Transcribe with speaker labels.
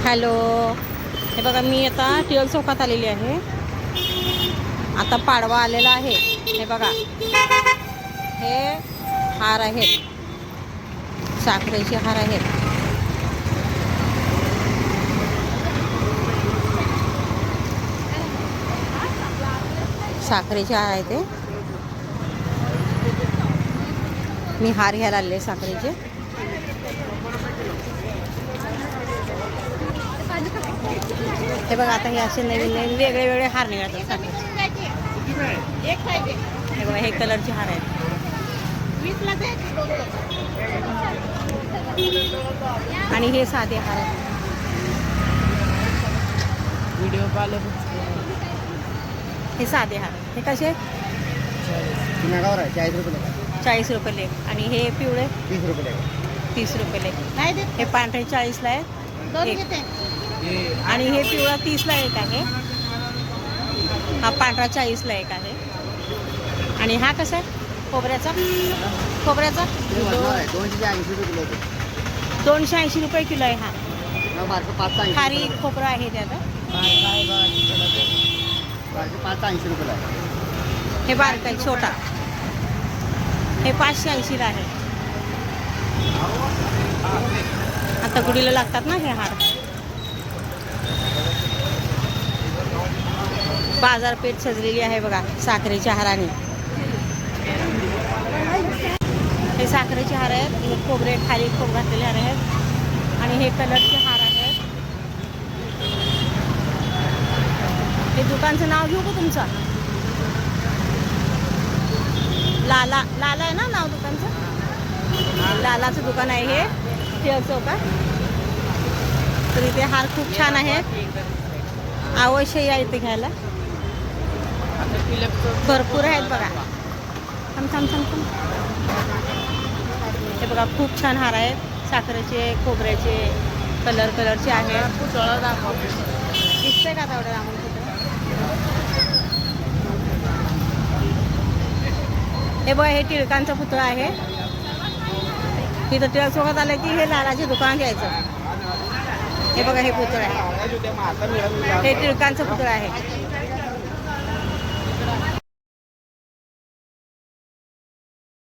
Speaker 1: Hello, हे बघा मी आता टिळक चौकात आलेली आहे. आता पाडवा आलेला आहे. हे बघा, हे हार आहेत, साखरेचे हार आहेत. साखरेचे हार आहे ते. मी हार घ्यायला आले साखरेचे. हे बघा, आता हे असे नवीन नवीन वेगळे वेगळे हार निघाले साखरेचे. हे बघा, हे कलरचे हार आहेत. आणि हे साधे हार आहेत.
Speaker 2: व्हिडिओ पाहिलं
Speaker 1: हे साधे हार. हे कसे? 40 रुपये. आणि हे पिवळे 30 रुपये. हे पांढरे 40ला आहे. आणि हे पिवळा 30ला एक आहे. हा पांढरा 40ला एक आहे. आणि हा कसा आहे? खोबऱ्याचा 280 रुपये किलो आहे. हा खारी खोबरं आहे त्यात. हे बारीक आहे, छोटा. हे 580ला आहे. आता गुढीला लागतात ना हे हार. बाजारपेठ सजलेली आहे बघा साखरेच्या हाराने. हे साखरेचे हार आहेत. हे खोबरे खाली खोब घातलेले हार आहेत. आणि हे कलरचे हार आहेत. हे दुकानचं नाव घेऊ का तुमचं? लाला आहे ना नाव दुकानचं? लालाचं दुकान आहे हे टिळक चौकात. तर इथे हार खूप छान आहेत. अवश्य या इथे घ्यायला. भरपूर आहेत बघा. थांब. हे बघा, खूप छान हार आहेत. साखरेचे, खोबऱ्याचे, कलरचे आहेत. दिसतंय का तेवढं रामून पुतळा? हे बघा, हे टिळकांचा पुतळा आहे. तिथं टिळक चौकात आलं की हे लालाचे दुकान घ्यायचं. हे बघा, हे पुतळा आहे. हे टिळकांचं पुतळा आहे.